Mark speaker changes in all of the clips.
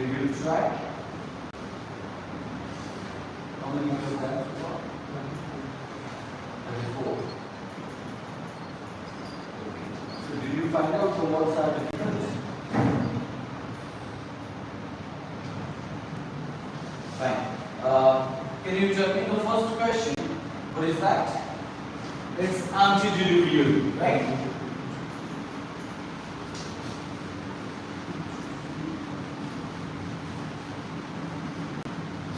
Speaker 1: Did you try? How many was that? 34. So did you find out what's our difference? Fine. Can you tell me the first question? What is that? It's antediluvian, right?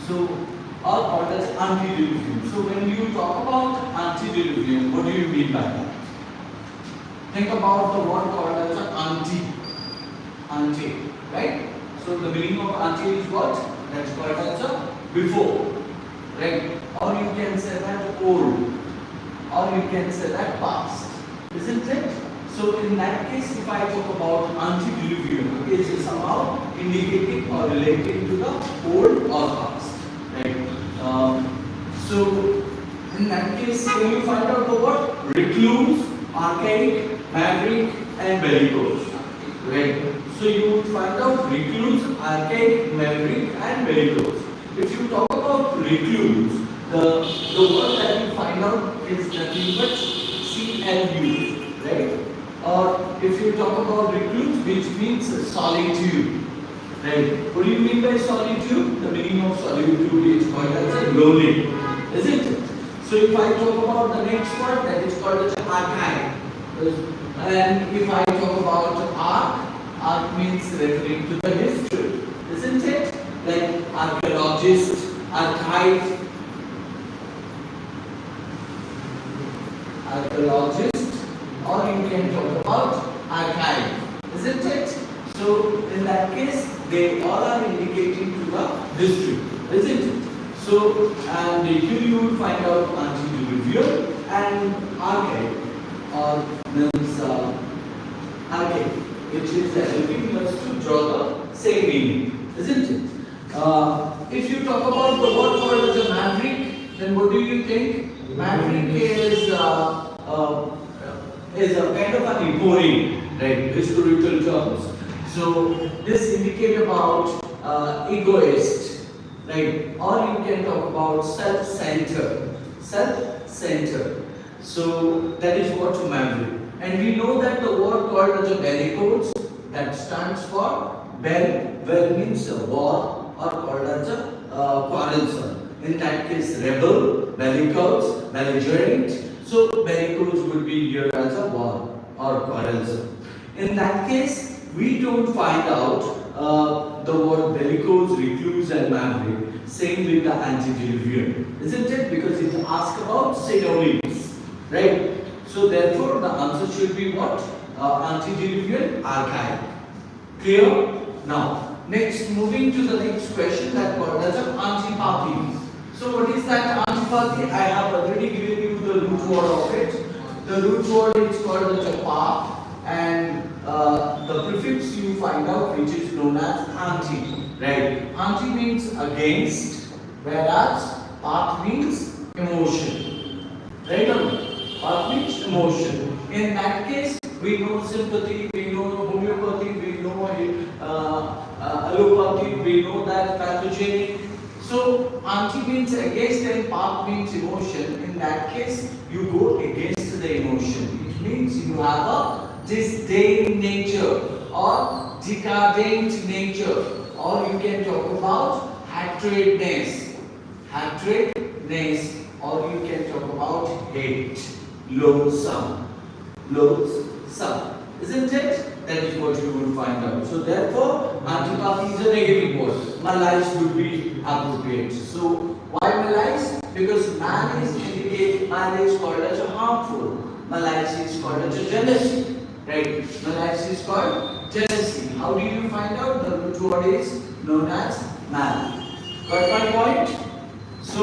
Speaker 1: So, all called as antediluvian. So, when you talk about antediluvian, what do you mean by that? Think about the word called as ante, right? So, the meaning of ante is what? That's called as a before, right? Or you can say that old, or you can say that past, isn't it? So, in that case, if I talk about antediluvian, it is somehow indicating or relating to the old or past. Right. So in that case, when you find out the word recluse, archaic, maverick, and bellicose, right? So you would find out recluse, archaic, maverick, and bellicose. If you talk about recluse, the word that you find out is nothing but CLU, right? Or if you talk about recluse, which means solitude. Right. What do you mean by solitude? The meaning of solitude is called as lonely, isn't it? So if I talk about the next word, that is called as archive. And if I talk about arc means referring to the history, isn't it? Like archaeologist, archive, or you can talk about archive, isn't it? So in that case, they all are indicating to the history, isn't it? So, and here you will find out antediluvian and archaic, or means archaic, which is helping us to draw the same meaning, isn't it? If you talk about the word called as a maverick, then what do you think? Maverick is a kind of an empowering, right? Historical terms. So this indicate about egoist, right? Or you can talk about self-centered. So that is what maverick. And we know that the word called as a bellicose, that stands for bell means a war, or called as a quarrelsome. In that case, rebel, bellicose, belligerent. So bellicose would be here as a war or quarrelsome. In that case, we don't find out the word bellicose, recluse, and maverick. Same with the antediluvian, isn't it? Because it asks about synonyms, right? So therefore, the answer should be what? Antediluvian, archaic. Clear? Now, next, moving to the next question, that called as an antipathy. So what is that antipathy? I have already given you the root word of it. The root word is called as a path, and the prefix you find out, which is known as anti, right? Anti means against, whereas path means emotion, right? Path means emotion. In that case, we know sympathy, we know homeopathy, we know allopathy, we know that pathogenic. So anti means against and path means emotion. In that case, you go against the emotion. It means you have a disdain nature or decadent nature, or you can talk about hatredness, or you can talk about hate, loathsome, isn't it? That is what you will find out. So therefore, antipathy is a negative word. Malice would be appropriate. So why malice? Because man is called as a harmful. Malice is called as a jealousy. Right? Malice is called jealousy. How do you find out? The root word is known as mal. Got my point? So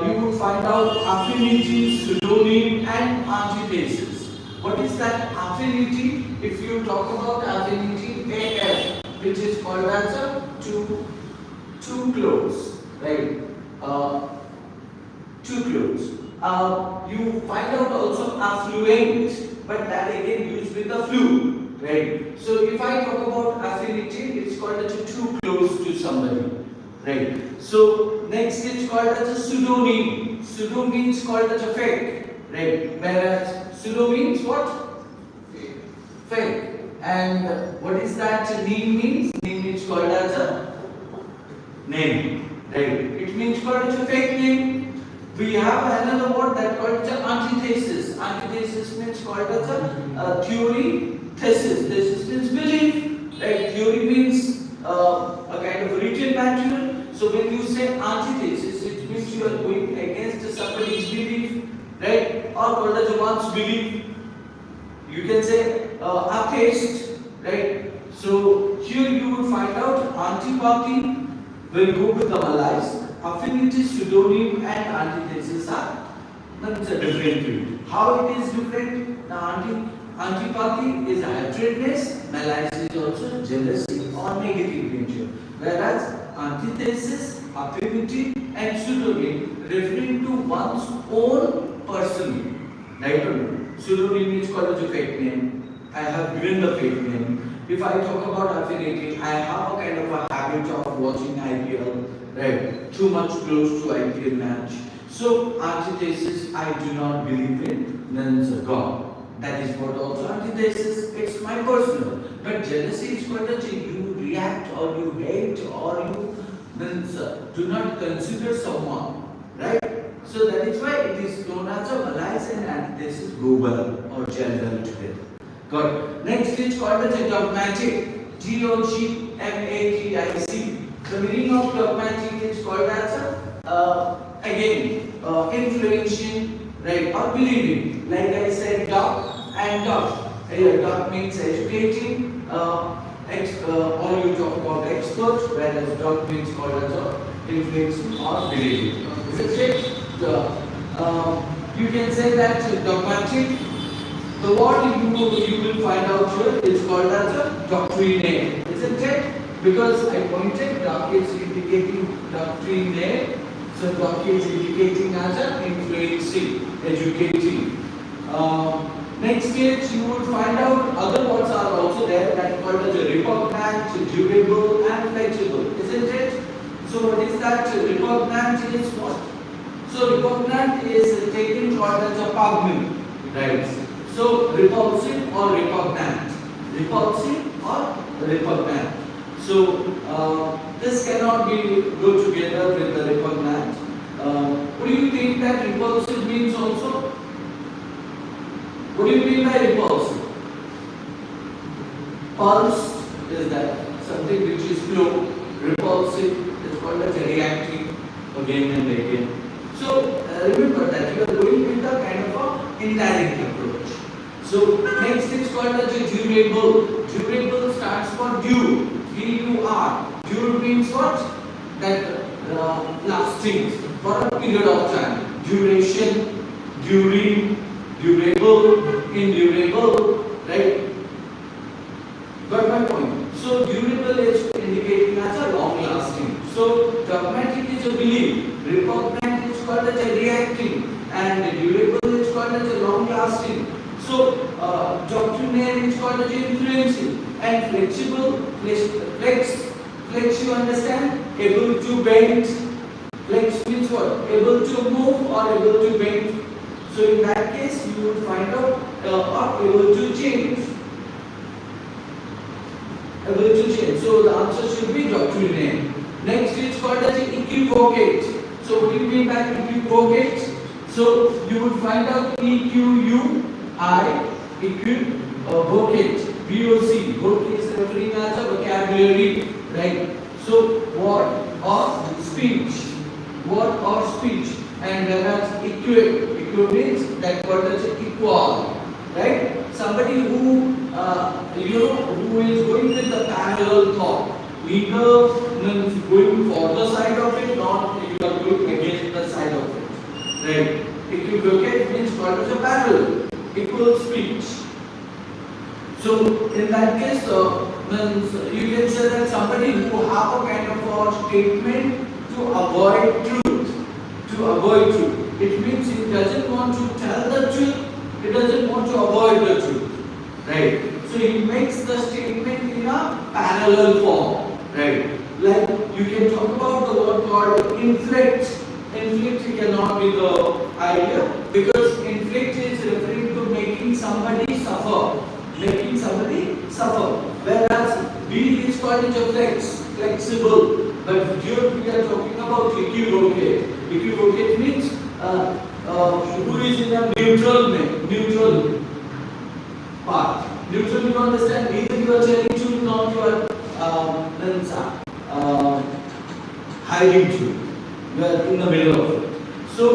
Speaker 1: you will find out affinity, pseudonym, and antithesis. What is that affinity? If you talk about affinity, AF, which is called as a too close, right? Too close. You find out also affluent, but that again used with the flu. right? So if I talk about affinity, it's called as too close to somebody, right? So next it's called as a pseudonym. Pseudo means called as a fake, right? Whereas pseudo means what? Fake. And what is that name means? Name is called as a name, right? It means called as a fake name. We have another word that called as antithesis. Antithesis means called as a theory. Thesis. Thesis means belief, right? Theory means a kind of written material. So when you say antithesis, it means you are going against somebody's belief, right? Or called as one's belief. You can say atheist, right? So here you will find out antipathy will go with the Malays. Affinity, pseudonym, and antithesis are different thing. How it is different? The antipathy is hatredness, malice is also jealousy or negative nature. Whereas antithesis, affinity, and pseudonym referring to one's own person. Right or no? Pseudonym is called as a fake name. I have given the fake name. If I talk about affinity, I have a kind of a habit of watching IPL, right? Too much close to IPL match. So antithesis, I do not believe in means God. That is what also antithesis. It's my personal. But jealousy is called as you react or you hate or you means do not consider someone, right? So that is why it is known as a malice and antithesis go well or gel well together. Good. Next is called as a dogmatic. Dogmatic. The meaning of dogmatic is called as again influential, right, or believing. Like I said, dog and dog. Here, dog means educating, or you talk about expert, whereas dog means called as influencing or believing. Isn't it? You can say that dogmatic. The word you will find out here is called as a doctrine, isn't it? Because I pointed, doc is indicating doctrine, so doc is indicating as a influencing, educating. Next stage you will find out other words are also there that are called as a repugnant, durable, and flexible, isn't it? So what is that? Repugnant is what? So repugnant is taken called as a pugnacious, right? So repulsive or repugnant. Repulsive or repugnant. So this cannot be go together with the repugnant. What do you think that repulsive means also? What do you mean by repulsive? Pulse is that something which is slow. Repulsive is called as reacting again and again. So remember that you are going with a kind of a indirect approach. So next is called as a durable. Durable stands for dure. D-U-R. Dure means what? That lasting for a period of time. Duration, during, durable, endurable, right? Got my point? So durable is indicating as a long lasting. So dogmatic is a belief. Repugnant is called as a reacting. And durable is called as a long lasting. So doctrinaire is called as influencing. And flexible, flex you understand? Able to bend. Flex means what? Able to move or able to bend. So in that case you would find out or able to change. Able to change. So the answer should be doctrinaire. Next is called as equivocate. So what do you mean by equivocate? So you would find out E-Q-U-I equivocate. VOC. Voc is referring as a vocabulary, right? So word or speech. Word or speech. And whereas equal means that word is equal, right? Somebody who who is going with the parallel thought. Neither means going for the side of it, nor you are going against the side of it, right? Equivocate means what is a parallel, equal speech. So in that case, means you can say that somebody who have a kind of a statement to avoid truth. To avoid truth. It means he doesn't want to tell the truth. He doesn't want to avoid the truth, right? So he makes the statement in a parallel form, right? Like you can talk about the word called inflict. Inflict cannot be the idea because inflict is referring to making somebody suffer, making somebody suffer. Whereas be is called flex, flexible. But here we are talking about equivocate. Equivocate means who is in a neutral part. Neutral, you understand? Either you are telling truth, not you are hiding truth. You are in the middle of it. So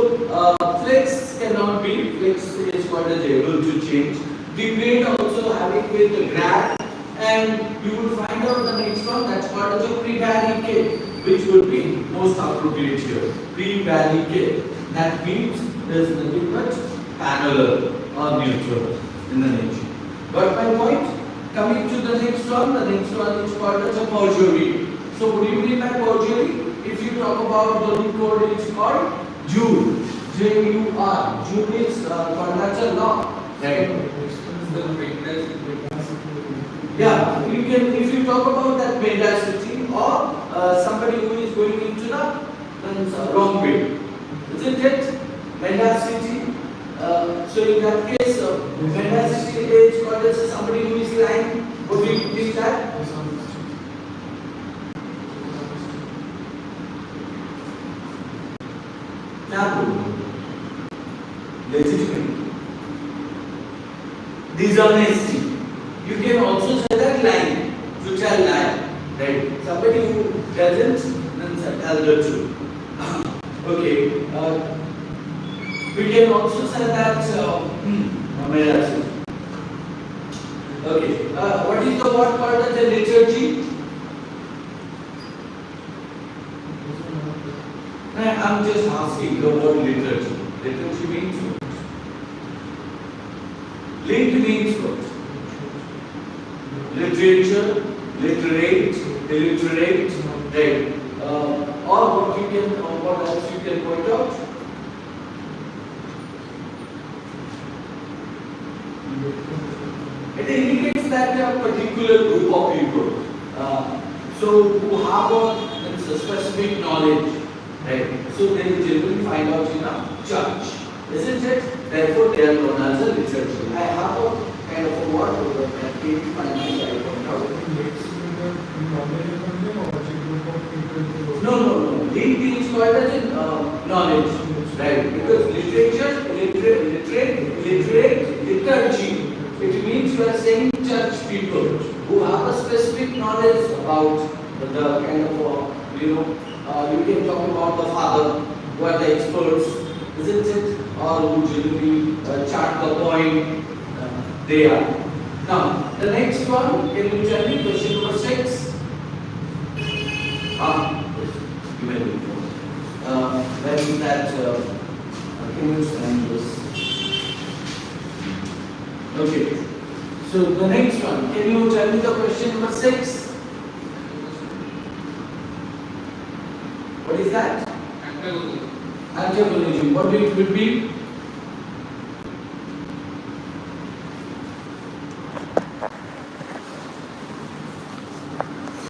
Speaker 1: flex cannot be. Flex is what is able to change. Degrade also having with the grad, and you will find out the next one that's called as a prevaricate, which would be most appropriate here. Prevaricate. That means there is nothing but parallel or neutral in the nature. Got my point? Coming to the next one is called as a perjury. So what do you mean by perjury? If you talk about the root code, it's called Jure. J-U-R. Jure is called as a law. Right? Yeah, you can, if you talk about that mendacity or somebody who is going into the wrong way. Isn't it? Mendacity. So in that case, mendacity is called as somebody who is lying. What do you mean that? Legitimate. Dishonesty. You can also say that lying, which are lie. Right? Somebody who doesn't tell the truth. Okay. We can also say that. Okay. What is the word called as a liturgy? I'm just asking the word liturgy. Liturgy means what? Link means what? Literature, literate, illiterate, right? Or what you can, what else you can point out? It indicates that a particular group of people, so who harbor a specific knowledge, right? So they will generally find out in a church, isn't it? Therefore, they are known as a liturgy. I have a kind of a word over that came to my mind. I point out. No. Link is called as in knowledge, right? Because literature, literate, liturgy. It means you are saying church people who have a specific knowledge about the kind of, you can talk about the father, who are the experts, isn't it? Or who generally chart the point, they are. Now, the next one, can you tell me question number 6? You may be. Where is that? Can you stand this? Okay. So the next one, can you tell me the question number 6? What is that? Antagonism. What it would be?